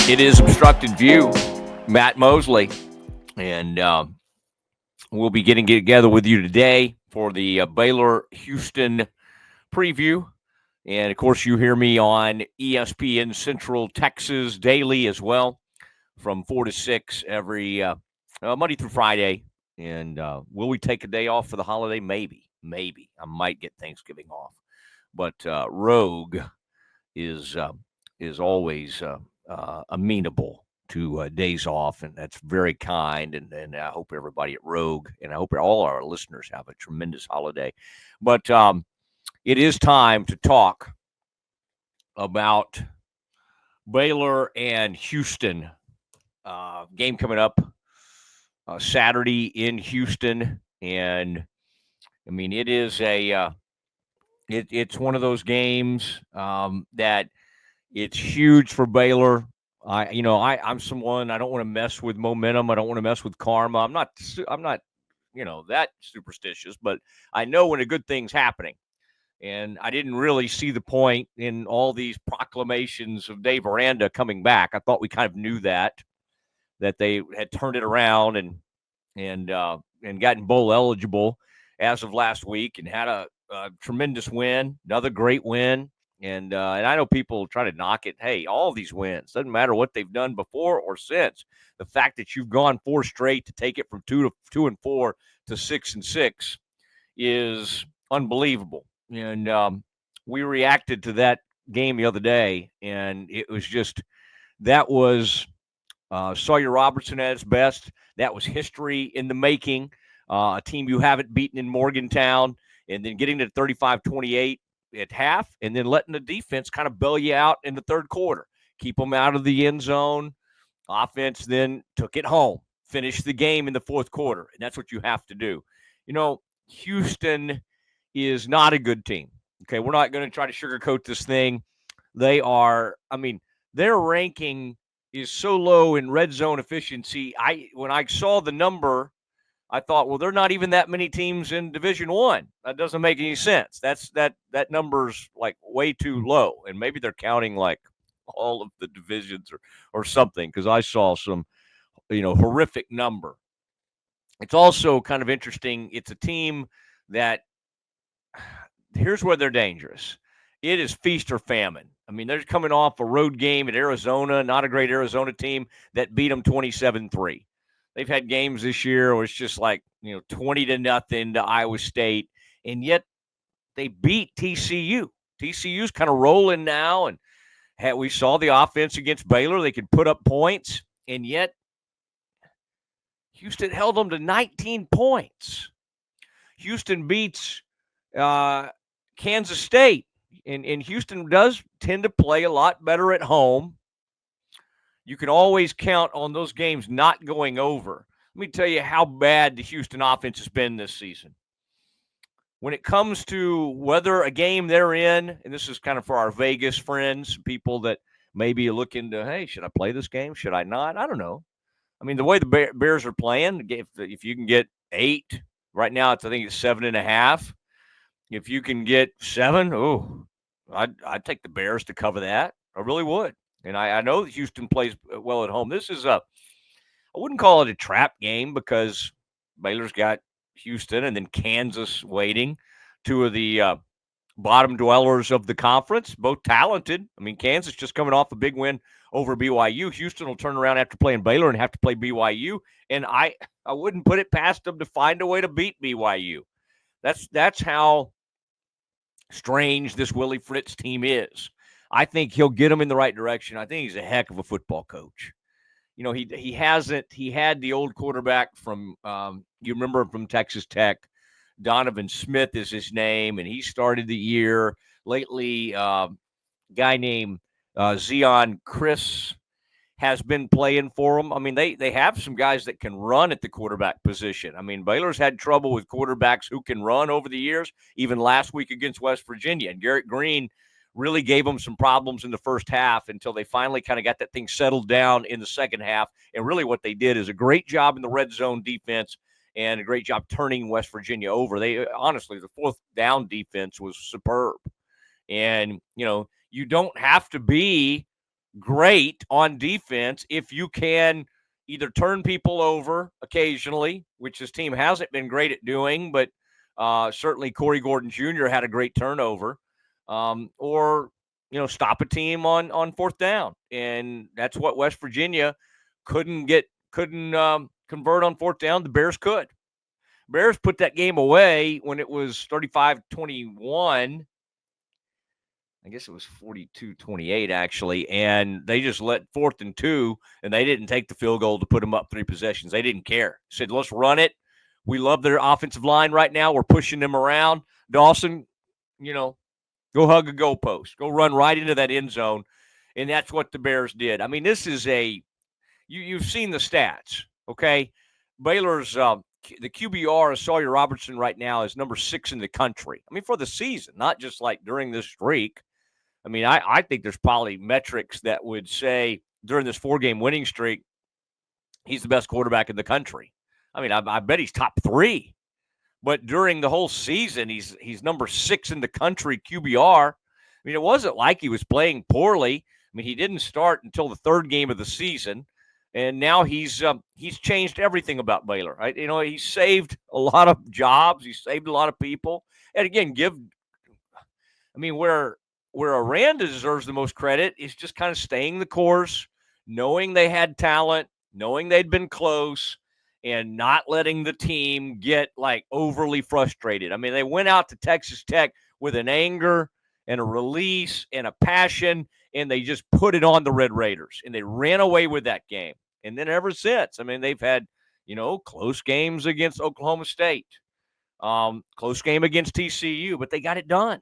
It is Obstructed View, Matt Mosley, and we'll be getting together with you today for the Baylor Houston preview. And of course, you hear me on ESPN Central Texas daily as well, from 4 to 6 every Monday through Friday. And will we take a day off for the holiday? Maybe. I might get Thanksgiving off. But Rogue is always amenable to days off, and that's very kind. And I hope everybody at Rogue, and I hope all our listeners have a tremendous holiday. But it is time to talk about Baylor and Houston. Game coming up Saturday in Houston, and I mean it is it's one of those games that it's huge for Baylor. I'm someone, I don't want to mess with momentum. I don't want to mess with karma. I'm not that superstitious, but I know when a good thing's happening. And I didn't really see the point in all these proclamations of Dave Aranda coming back. I thought we kind of knew that they had turned it around and gotten bowl eligible as of last week and had a tremendous win, another great win. And I know people try to knock it. Hey, all these wins, doesn't matter what they've done before or since. The fact that you've gone 4 straight to take it from 2-4 to 6-6 is unbelievable. And we reacted to that game the other day, and it was just that was Sawyer Robertson at its best. That was history in the making. A team you haven't beaten in Morgantown, and then getting to 35-28 at half, and then letting the defense kind of bail you out in the third quarter, keep them out of the end zone. Offense then took it home, finished the game in the fourth quarter, and that's what you have to do. Houston is not a good team. Okay, we're not going to try to sugarcoat this thing. Their ranking is so low in red zone efficiency. When I saw the number, I thought, well, there are not even that many teams in Division I. That doesn't make any sense. That number's like way too low, and maybe they're counting like all of the divisions or something, because I saw some horrific number. It's also kind of interesting. It's a team that, here's where they're dangerous. It is feast or famine. I mean, they're coming off a road game at Arizona, not a great Arizona team that beat them 27-3. They've had games this year where it's just like, 20-0 to Iowa State, and yet they beat TCU. TCU's kind of rolling now, and we saw the offense against Baylor. They could put up points, and yet Houston held them to 19 points. Houston beats Kansas State, and Houston does tend to play a lot better at home. You can always count on those games not going over. Let me tell you how bad the Houston offense has been this season. When it comes to whether a game they're in, and this is kind of for our Vegas friends, people that maybe look into, hey, should I play this game? Should I not? I don't know. I mean, the way the Bears are playing, if you can get 8, right now I think it's 7.5. If you can get 7, I'd take the Bears to cover that. I really would. And I know that Houston plays well at home. This is I wouldn't call it a trap game, because Baylor's got Houston and then Kansas waiting. 2 of the bottom dwellers of the conference, both talented. I mean, Kansas just coming off a big win over BYU. Houston will turn around after playing Baylor and have to play BYU. And I wouldn't put it past them to find a way to beat BYU. That's how strange this Willie Fritz team is. I think he'll get them in the right direction. I think he's a heck of a football coach. He had the old quarterback from, you remember him from Texas Tech. Donovan Smith is his name, and he started the year. Lately, guy named Zion Chris has been playing for them. I mean, they have some guys that can run at the quarterback position. I mean, Baylor's had trouble with quarterbacks who can run over the years, even last week against West Virginia. And Garrett Green really gave them some problems in the first half until they finally kind of got that thing settled down in the second half. And really what they did is a great job in the red zone defense and a great job turning West Virginia over. They honestly, the fourth down defense was superb. And, you don't have to be great on defense if you can either turn people over occasionally, which his team hasn't been great at doing, but certainly Corey Gordon Jr. had a great turnover, or stop a team on fourth down, and that's what West Virginia couldn't convert on fourth down. The Bears could. Bears put that game away when it was 35-21. I guess it was 42-28, actually, and they just let 4th and 2, and they didn't take the field goal to put them up 3 possessions. They didn't care. Said, let's run it. We love their offensive line right now. We're pushing them around. Dawson, go hug a goalpost. Go run right into that end zone, and that's what the Bears did. I mean, this is you've seen the stats, okay? Baylor's the QBR of Sawyer Robertson right now is number 6 in the country. I mean, for the season, not just like during this streak. I mean, I think there's probably metrics that would say during this 4-game winning streak, he's the best quarterback in the country. I mean, I bet he's top 3. But during the whole season, he's number 6 in the country QBR. I mean, it wasn't like he was playing poorly. I mean, he didn't start until the 3rd game of the season, and now he's changed everything about Baylor. Right? He saved a lot of jobs. He saved a lot of people. And again, where Aranda deserves the most credit is just kind of staying the course, knowing they had talent, knowing they'd been close, and not letting the team get like overly frustrated. I mean, they went out to Texas Tech with an anger and a release and a passion, and they just put it on the Red Raiders, and they ran away with that game. And then ever since, I mean, they've had, close games against Oklahoma State, close game against TCU, but they got it done.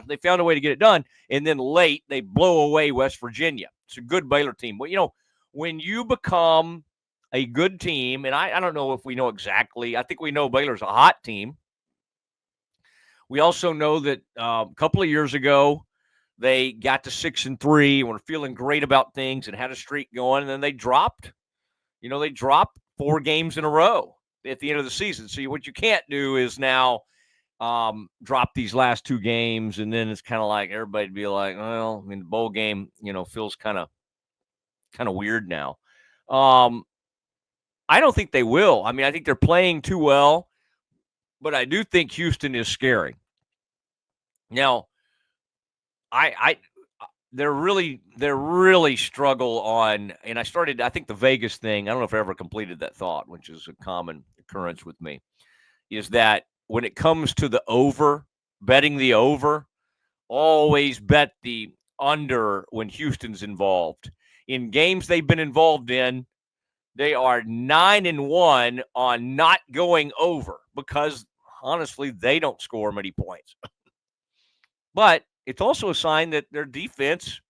They found a way to get it done, and then late they blow away West Virginia. It's a good Baylor team. Well, when you become a good team, and I don't know if we know exactly. I think we know Baylor's a hot team. We also know that a couple of years ago they got to 6-3 and were feeling great about things and had a streak going, and then they dropped. They dropped 4 games in a row at the end of the season. So what you can't do is now drop these last 2 games, and then it's kind of like everybody'd be like, well, I mean, the bowl game, feels kind of weird now. I don't think they will. I mean, I think they're playing too well, but I do think Houston is scary. Now, they're really struggle on, and I think the Vegas thing, I don't know if I ever completed that thought, which is a common occurrence with me, is that when it comes to the over, betting the over, always bet the under when Houston's involved. In games they've been involved in, they are 9-1 on not going over because, honestly, they don't score many points. But it's also a sign that their defense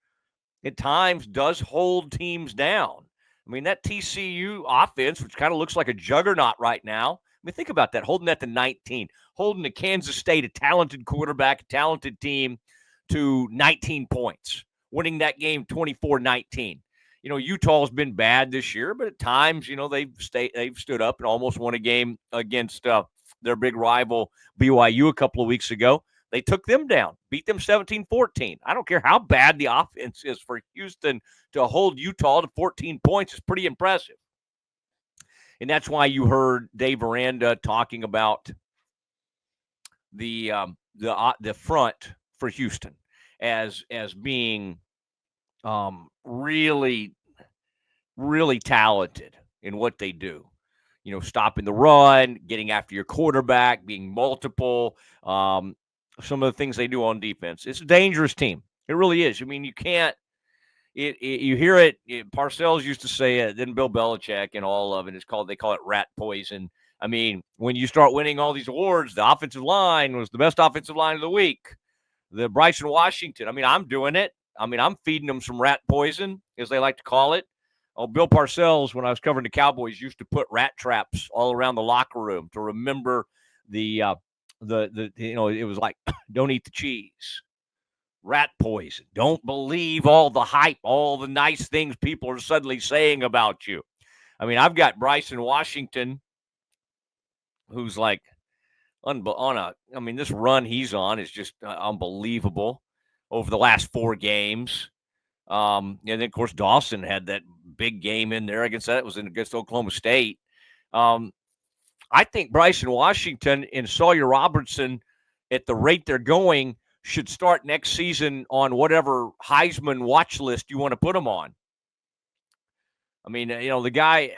at times does hold teams down. I mean, that TCU offense, which kind of looks like a juggernaut right now, I mean, think about that, holding that to 19, holding the Kansas State, a talented quarterback, a talented team, to 19 points, winning that game 24-19. Utah's been bad this year, but at times, they've stood up and almost won a game against their big rival BYU a couple of weeks ago. They took them down, beat them 17-14. I don't care how bad the offense is for Houston to hold Utah to 14 points is pretty impressive. And that's why you heard Dave Aranda talking about the front for Houston as being really, really talented in what they do. Stopping the run, getting after your quarterback, being multiple. Some of the things they do on defense. It's a dangerous team. It really is. I mean, you can't. You hear it. Parcells used to say it. Then Bill Belichick and all of it. They call it rat poison. I mean, when you start winning all these awards, the offensive line was the best offensive line of the week. The Bryson Washington. I mean, I'm doing it. I mean, I'm feeding them some rat poison, as they like to call it. Oh, Bill Parcells, when I was covering the Cowboys, used to put rat traps all around the locker room to remember the it was like, don't eat the cheese. Rat poison. Don't believe all the hype, all the nice things people are suddenly saying about you. I mean, I've got Bryson Washington, who's like this run he's on is just unbelievable over the last 4 games. And then, of course, Dawson had that big game in there against that. It was against Oklahoma State. Um, I think Bryson Washington and Sawyer Robertson, at the rate they're going, should start next season on whatever Heisman watch list you want to put them on. I mean, the guy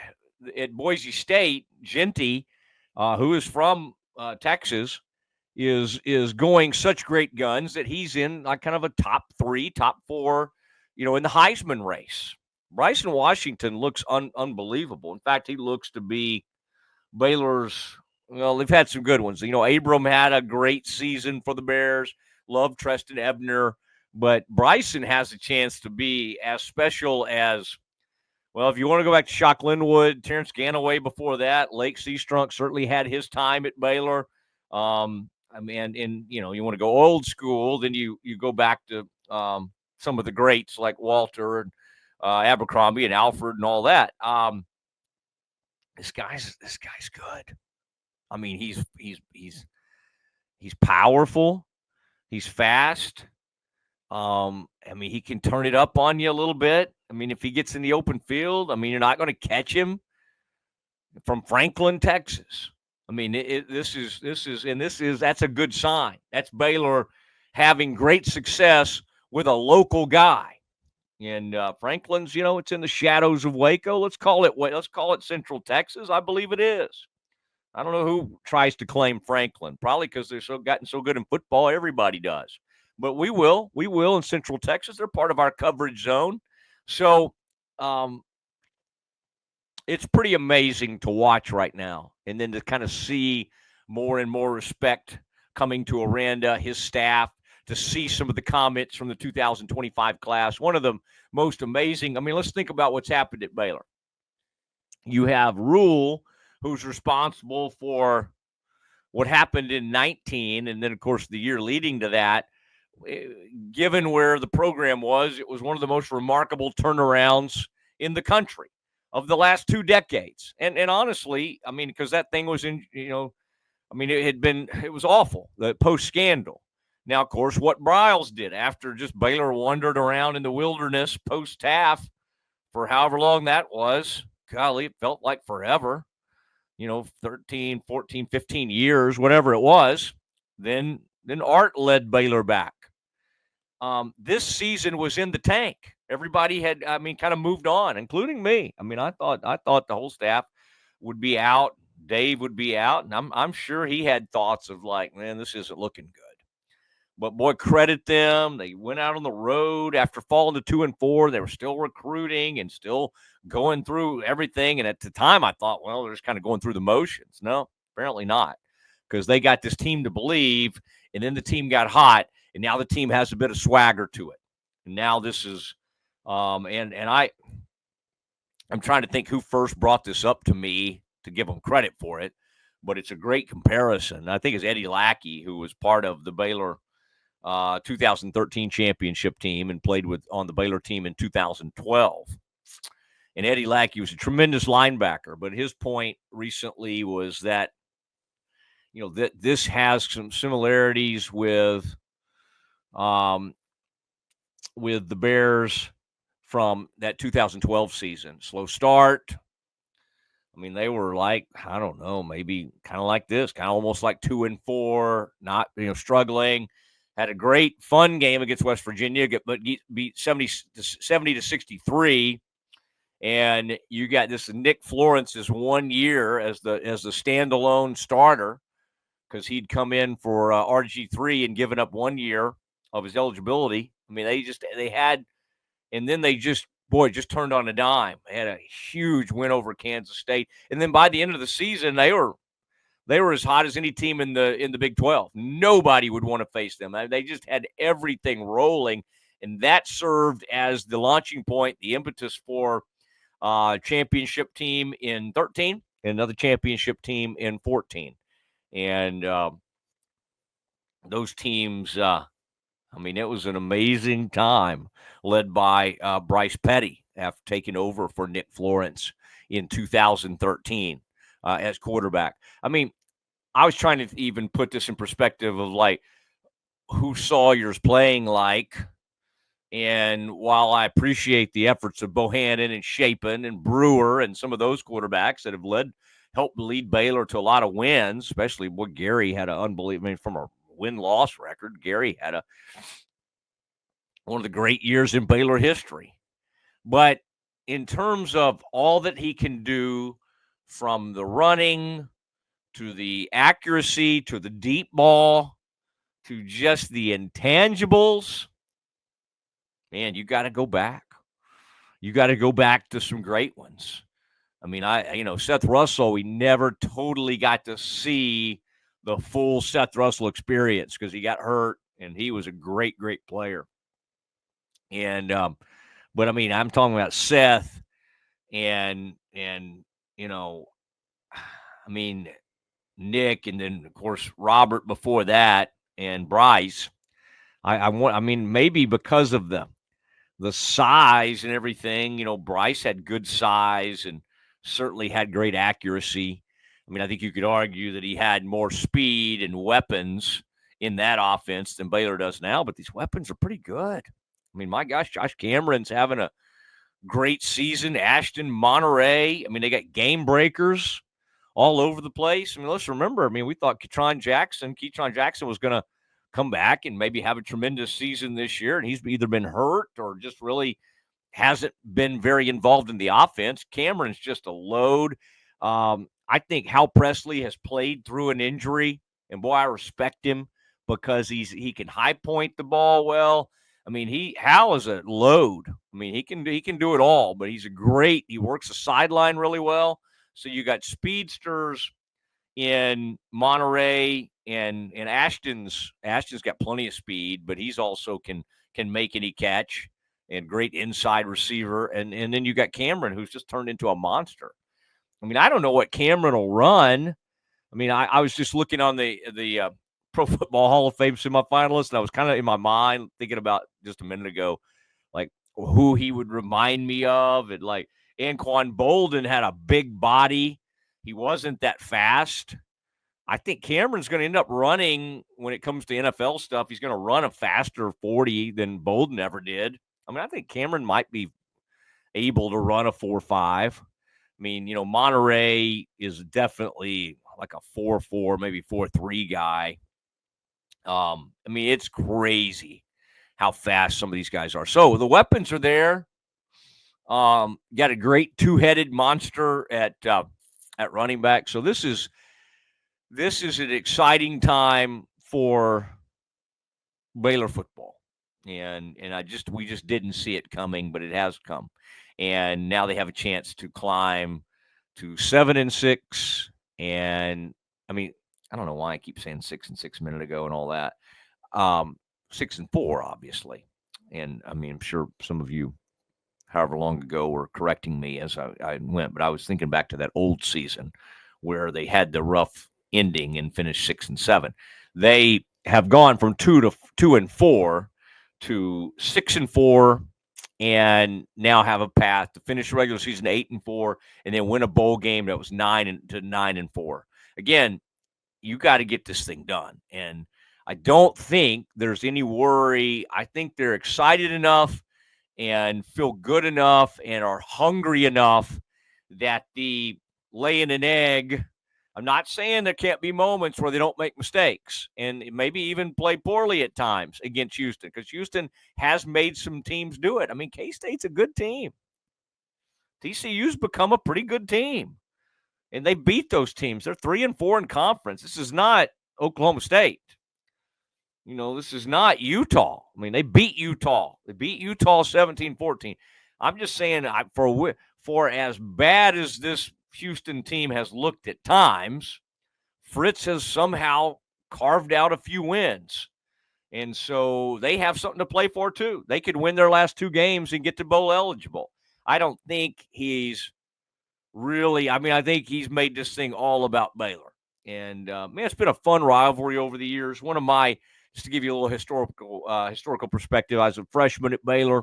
at Boise State, Genty, who is from Texas, is going such great guns that he's in like kind of a top 3, top 4, in the Heisman race. Bryson Washington looks unbelievable. In fact, he looks to be Baylor's. Well, they've had some good ones. Abram had a great season for the Bears. Love Treston Ebner. But Bryson has a chance to be as special as, well, if you want to go back to Shock Linwood, Terrence Ganaway before that, Lake Seastrunk certainly had his time at Baylor. I mean, and you want to go old school, then you go back to some of the greats like Walter and Abercrombie and Alfred and all that. This guy's good. I mean, he's powerful. He's fast. I mean, he can turn it up on you a little bit. I mean, if he gets in the open field, I mean, you're not going to catch him from Franklin, Texas. I mean, that's a good sign. That's Baylor having great success with a local guy. And Franklin's, it's in the shadows of Waco. Let's call it Central Texas. I believe it is. I don't know who tries to claim Franklin. Probably because they're gotten so good in football. Everybody does. But we will in Central Texas. They're part of our coverage zone. So it's pretty amazing to watch right now. And then to kind of see more and more respect coming to Aranda, his staff, to see some of the comments from the 2025 class. One of the most amazing. I mean, let's think about what's happened at Baylor. You have Rule, who's responsible for what happened in 19, and then, of course, the year leading to that. Given where the program was, it was one of the most remarkable turnarounds in the country of the last 2 decades. And honestly, I mean, because that thing was in, I mean, it was awful, the post-scandal. Now, of course, what Briles did after just Baylor wandered around in the wilderness post-Taft for however long that was, golly, it felt like forever, 13, 14, 15 years, whatever it was. Then Art led Baylor back. This season was in the tank. Everybody had, kind of moved on, including me. I mean, I thought the whole staff would be out. Dave would be out, and I'm sure he had thoughts of like, man, this isn't looking good. But boy, credit them. They went out on the road after falling to 2-4. They were still recruiting and still going through everything. And at the time, I thought, well, they're just kind of going through the motions. No, apparently not, because they got this team to believe, and then the team got hot, and now the team has a bit of swagger to it. And now this is, I'm trying to think who first brought this up to me to give them credit for it, but it's a great comparison. I think it's Eddie Lackey, who was part of the Baylor 2013 championship team and played on the Baylor team in 2012. And Eddie Lackey was a tremendous linebacker, but his point recently was that, that this has some similarities with the Bears from that 2012 season. Slow start. I mean, they were like, I don't know, maybe kind of like this, kind of almost like 2-4, not, struggling. Had a great fun game against West Virginia, but beat 70-63. And you got this Nick Florence's 1 year as the standalone starter, because he'd come in for RG3 and given up 1 year of his eligibility. I mean, they had, and then they just turned on a dime. They had a huge win over Kansas State. And then by the end of the season, they were as hot as any team in the Big 12. Nobody would want to face them. They just had everything rolling, and that served as the launching point, the impetus for championship team in 13, and another championship team in 14. And those teams, it was an amazing time led by Bryce Petty after taking over for Nick Florence in 2013 as quarterback. I mean, I was trying to even put this in perspective of like who Sawyer's playing like. And while I appreciate the efforts of Bohannon and Shapen and Brewer and some of those quarterbacks that have helped lead Baylor to a lot of wins, especially what Gary had an unbelievable, I mean, from a win-loss record, Gary had one of the great years in Baylor history. But in terms of all that he can do, from the running to the accuracy to the deep ball to just the intangibles, man, you got to go back. You got to go back to some great ones. I mean, Seth Russell, we never totally got to see the full Seth Russell experience because he got hurt, and he was a great, great player. And but I mean, I'm talking about Seth and you know, I mean, Nick, and then of course Robert before that, and Bryce. I mean, maybe because of the size and everything, Bryce had good size and certainly had great accuracy. I mean, I think you could argue that he had more speed and weapons in that offense than Baylor does now, but these weapons are pretty good. I mean, my gosh, Josh Cameron's having a great season. Ashton, Monterey. I mean, they got game breakers all over the place. I mean, let's remember, we thought Ketron Jackson was going to come back and maybe have a tremendous season this year, and he's either been hurt or just really hasn't been very involved in the offense. Cameron's just a load. I think Hal Presley has played through an injury, and boy, I respect him because he can high point the ball well. I mean, Hal is a load. I mean, he can do it all, but he works the sideline really well. So you got speedsters in Monterey, and Ashton's got plenty of speed, but he's also can make any catch, and great inside receiver. And then you got Cameron, who's just turned into a monster. I mean, I don't know what Cameron will run. I mean, I was just looking on the Pro Football Hall of Fame semifinalists, and I was kind of in my mind thinking about just a minute ago, like who he would remind me of. And like Anquan Bolden had a big body. He wasn't that fast. I think Cameron's going to end up running, when it comes to NFL stuff, he's going to run a faster 40 than Bolden ever did. I mean, I think Cameron might be able to run a 4.5. I mean, Monterey is definitely like a 4.4, maybe 4.3 guy. I mean, it's crazy how fast some of these guys are. So the weapons are there. Got a great two-headed monster at running back. So this is an exciting time for Baylor football, and we just didn't see it coming, but it has come, and now they have a chance to climb to 7-6. And I mean, I don't know why I keep saying 6-6 a minute ago and all that. 6-4, obviously, and I mean, I'm sure some of you, however long ago, were correcting me as I went, but I was thinking back to that old season where they had the rough ending and finished 6-7. They have gone from 2-4 to 6-4, and now have a path to finish the regular season 8-4, and then win a bowl game that was 9-4. Again, you got to get this thing done, and I don't think there's any worry. I think they're excited enough and feel good enough and are hungry enough that the laying an egg, I'm not saying there can't be moments where they don't make mistakes and maybe even play poorly at times against Houston, because Houston has made some teams do it. I mean, K-State's a good team. TCU's become a pretty good team, and they beat those teams. They're 3-4 in conference. This is not Oklahoma State. This is not Utah. I mean, they beat Utah. They beat Utah 17-14. I'm just saying, for as bad as this Houston team has looked at times, Fritz has somehow carved out a few wins. And so they have something to play for, too. They could win their last two games and get to bowl eligible. I don't think he's really – I think he's made this thing all about Baylor. And, man, it's been a fun rivalry over the years. One of my – just to give you a little historical perspective, I was a freshman at Baylor,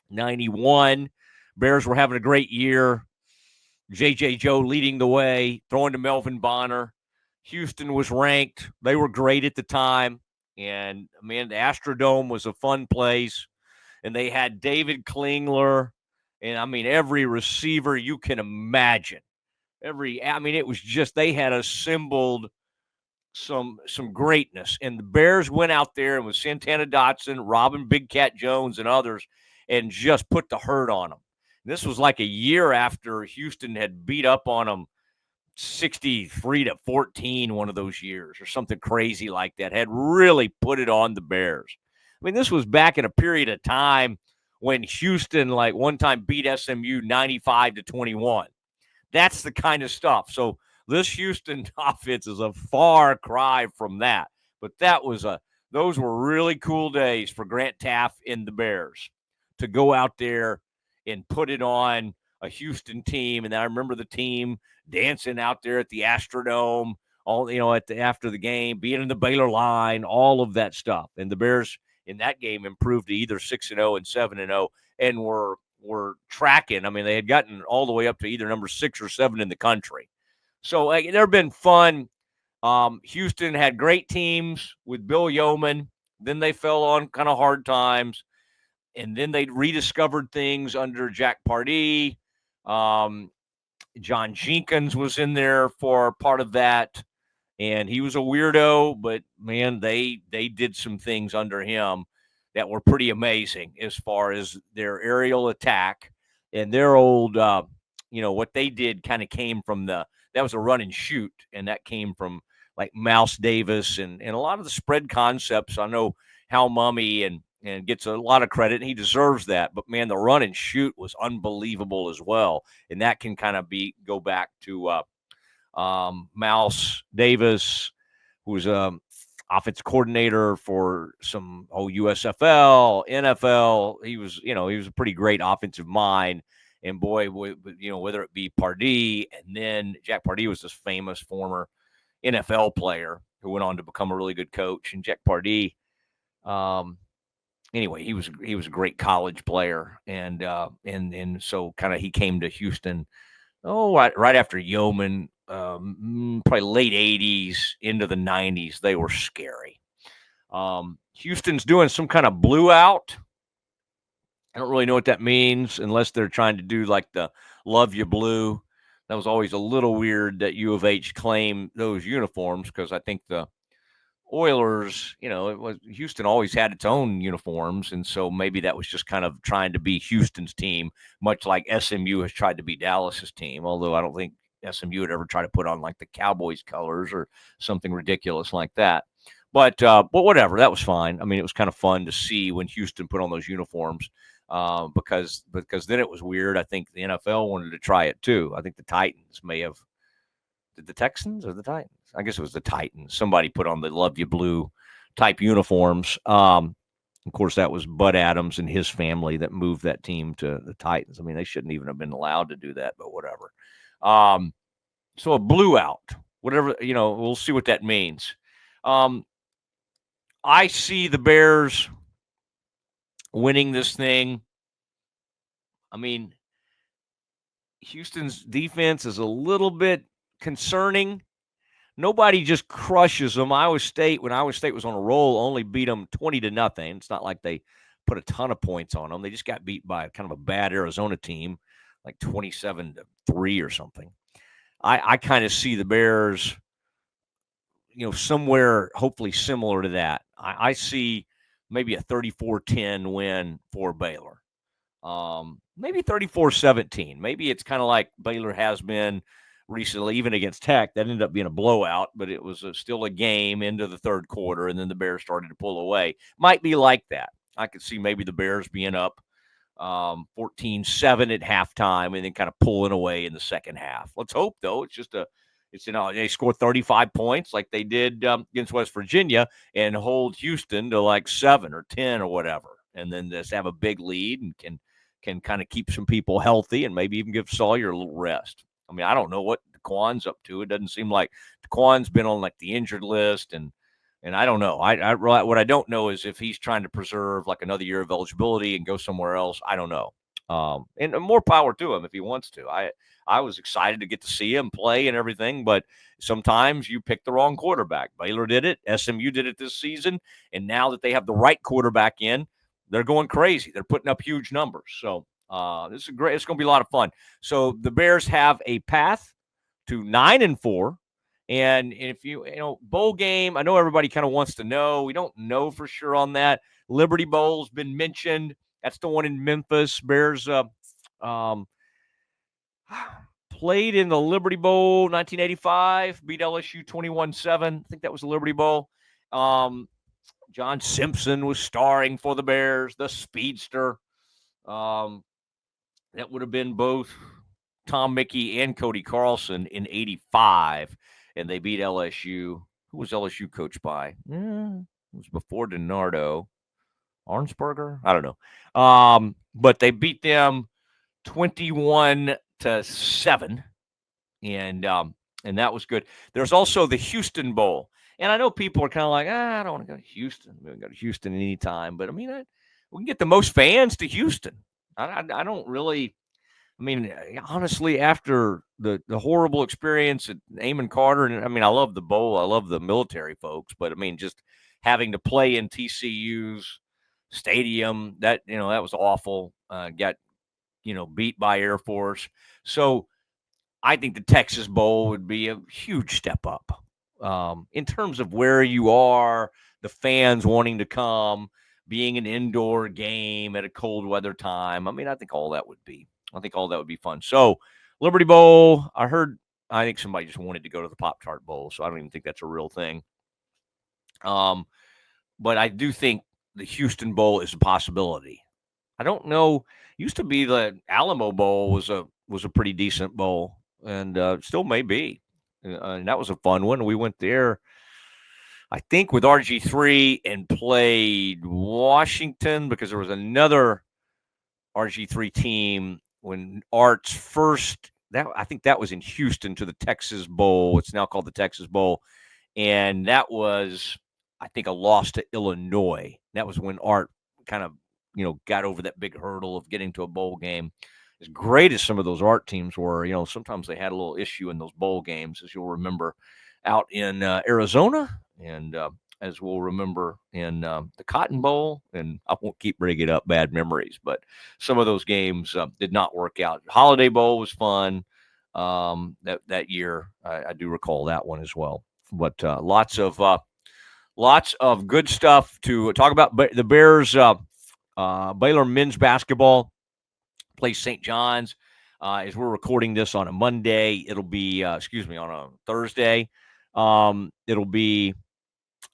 91. Bears were having a great year. J.J. Joe leading the way, throwing to Melvin Bonner. Houston was ranked. They were great at the time. And, man, the Astrodome was a fun place. and they had David Klingler, and I mean every receiver you can imagine. It was just they had assembled some greatness, and the Bears went out there and with Santana Dotson, Robin Big Cat Jones, and others, and just put the hurt on them. This was like a year after Houston had beat up on them 63-14 one of those years or something crazy like that, had really put it on the Bears. I mean, this was back in a period of time when Houston, like, one time beat SMU 95-21. That's the kind of stuff. So this Houston offense is a far cry from that. But those were really cool days for Grant Taft and the Bears to go out there and put it on a Houston team. And I remember the team dancing out there at the Astrodome, after the game, being in the Baylor line, all of that stuff. And the Bears in that game improved to either 6-0 and 7-0, and were tracking. I mean, they had gotten all the way up to either number 6 or 7 in the country. So they've been fun. Houston had great teams with Bill Yeoman. Then they fell on kind of hard times. And then they rediscovered things under Jack Pardee. John Jenkins was in there for part of that. And he was a weirdo, but, man, they did some things under him that were pretty amazing as far as their aerial attack and their old, what they did kind of came from that was a run and shoot. And that came from like Mouse Davis and a lot of the spread concepts. I know Hal Mummy and gets a lot of credit, and he deserves that. But, man, the run and shoot was unbelievable as well. And that can kind of go back to Mouse Davis, who was offensive coordinator for some USFL, NFL. He was a pretty great offensive mind. And boy, whether it be Pardee, and then Jack Pardee was this famous former NFL player who went on to become a really good coach. And Jack Pardee, anyway, he was a great college player, and so kind of he came to Houston. Right after Yeoman, probably late 80s into the 90s. They were scary. Houston's doing some kind of blue out. I don't really know what that means unless they're trying to do like the Love You Blue. That was always a little weird that U of H claimed those uniforms, because I think the Oilers, Houston always had its own uniforms, and so maybe that was just kind of trying to be Houston's team, much like SMU has tried to be Dallas's team, although I don't think SMU would ever try to put on like the Cowboys colors or something ridiculous like that. But whatever, that was fine. I mean, it was kind of fun to see when Houston put on those uniforms, because then it was weird. I think the NFL wanted to try it too. I think the Titans may have. Did the Texans or the Titans? I guess it was the Titans. Somebody put on the Love You Blue type uniforms. Of course, that was Bud Adams and his family that moved that team to the Titans. I mean, they shouldn't even have been allowed to do that, but whatever. So a blue out, whatever, we'll see what that means. I see the Bears winning this thing. I mean, Houston's defense is a little bit concerning. Nobody just crushes them. Iowa State, when Iowa State was on a roll, only beat them 20-0. It's not like they put a ton of points on them. They just got beat by kind of a bad Arizona team, like 27-3 or something. I kind of see the Bears, somewhere hopefully similar to that. I see maybe a 34-10 win for Baylor. Maybe 34-17. Maybe it's kind of like Baylor has been recently, even against Tech. That ended up being a blowout, but it was still a game into the third quarter, and then the Bears started to pull away. Might be like that. I could see maybe the Bears being up 14-7 at halftime and then kind of pulling away in the second half. Let's hope, though. They score 35 points like they did against West Virginia and hold Houston to like 7 or 10 or whatever, and then just have a big lead and can kind of keep some people healthy and maybe even give Sawyer a little rest. I mean, I don't know what DeQuan's up to. It doesn't seem like DeQuan's been on like the injured list, and I don't know. What I don't know is if he's trying to preserve like another year of eligibility and go somewhere else. I don't know. And more power to him if he wants to. I was excited to get to see him play and everything, but sometimes you pick the wrong quarterback. Baylor did it. SMU did it this season, and now that they have the right quarterback in, they're going crazy. They're putting up huge numbers. So this is great. It's going to be a lot of fun. So the Bears have a path to 9-4. And if bowl game, I know everybody kind of wants to know. We don't know for sure on that. Liberty Bowl's been mentioned. That's the one in Memphis. Bears played in the Liberty Bowl 1985, beat LSU 21-7. I think that was the Liberty Bowl. John Simpson was starring for the Bears, the speedster. That would have been both Tom Mickey and Cody Carlson in 85, and they beat LSU. Who was LSU coached by? It was before DiNardo. Arnsberger? I don't know. But they beat them 21-7, and that was good. There's also the Houston Bowl. And I know people are kind of like, I don't want to go to Houston. We can go to Houston anytime. But, I mean, we can get the most fans to Houston. I don't really – I mean, honestly, after the horrible experience at Amon Carter, and I mean, I love the bowl. I love the military folks. But, I mean, just having to play in TCU's stadium, that was awful. Got, beat by Air Force. So I think the Texas Bowl would be a huge step up. In terms of where you are, the fans wanting to come, being an indoor game at a cold weather time. I mean, I think all that would be fun. So Liberty Bowl, I think somebody just wanted to go to the Pop-Tart Bowl, so I don't even think that's a real thing. But I do think the Houston Bowl is a possibility. I don't know. Used to be the Alamo Bowl was a pretty decent bowl, and still may be. And that was a fun one. We went there, I think, with RG3 and played Washington because there was another RG3 team when Arts first. I think that was in Houston to the Texas Bowl. It's now called the Texas Bowl, and that was, I think, a loss to Illinois. That was when Art kind of got over that big hurdle of getting to a bowl game. As great as some of those Art teams were, sometimes they had a little issue in those bowl games, as you'll remember out in Arizona, and as we'll remember in the Cotton Bowl. And I won't keep bringing up bad memories, but some of those games did not work out. Holiday Bowl was fun that year. I do recall that one as well. But lots of good stuff to talk about. But the Bears, Baylor men's basketball plays St. John's. As we're recording this on a Monday, it'll be, on a Thursday. It'll be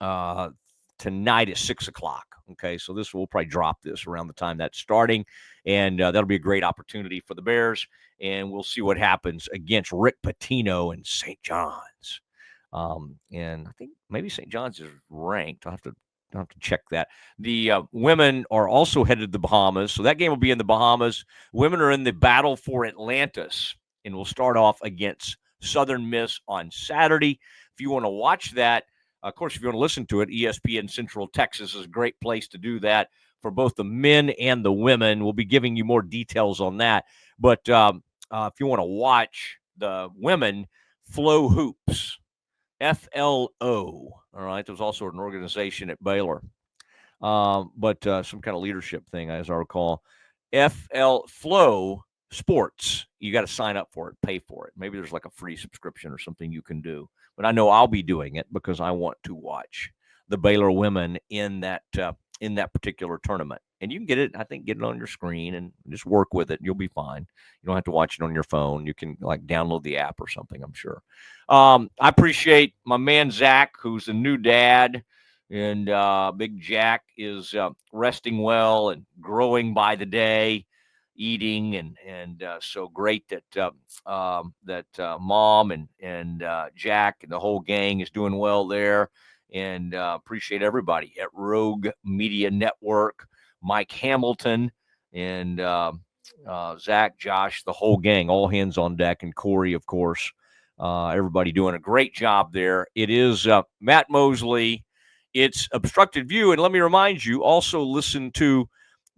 tonight at 6 o'clock. Okay, so we'll probably drop this around the time that's starting, and that'll be a great opportunity for the Bears, and we'll see what happens against Rick Pitino and St. John's. And I think maybe St. John's is ranked. I'll have to check that. The women are also headed to the Bahamas, so that game will be in the Bahamas. Women are in the battle for Atlantis, and we'll start off against Southern Miss on Saturday. If you want to watch that, of course, if you want to listen to it, ESPN Central Texas is a great place to do that for both the men and the women. We'll be giving you more details on that. But if you want to watch the women, Flow Hoops, FLO. All right. There's also an organization at Baylor, but some kind of leadership thing, as I recall. Flow Sports. You got to sign up for it, pay for it. Maybe there's like a free subscription or something you can do. But I know I'll be doing it because I want to watch the Baylor women in that particular tournament. And you can get it, I think, get it on your screen and just work with it. And you'll be fine. You don't have to watch it on your phone. You can download the app or something, I'm sure. I appreciate my man, Zach, who's a new dad. And Big Jack is resting well and growing by the day, eating. And so great that Mom and Jack and the whole gang is doing well there. And appreciate everybody at Rogue Media Network, Mike Hamilton, and Zach, Josh, the whole gang, all hands on deck, and Corey, of course. Everybody doing a great job there. It is Matt Mosley. It's Obstructed View. And let me remind you, also listen to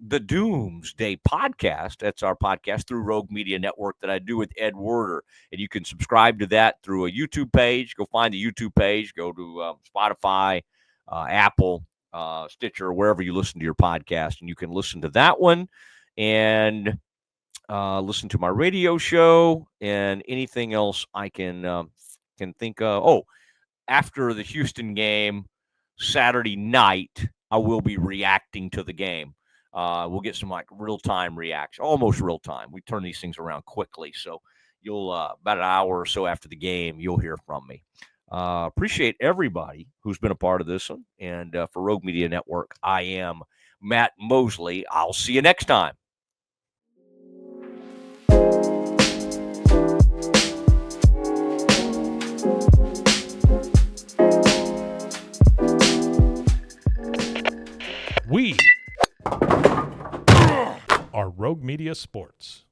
the Doomsday Podcast. That's our podcast through Rogue Media Network that I do with Ed Werder. And you can subscribe to that through a YouTube page. Go find the YouTube page. Go to Spotify, Apple, Stitcher, wherever you listen to your podcast, and you can listen to that one and listen to my radio show and anything else I can think of. Oh, after the Houston game Saturday night, I will be reacting to the game. We'll get some like real-time reaction, almost real-time. We turn these things around quickly, so you'll about an hour or so after the game, you'll hear from me. Appreciate everybody who's been a part of this one. And for Rogue Media Network, I am Matt Mosley. I'll see you next time. We are Rogue Media Sports.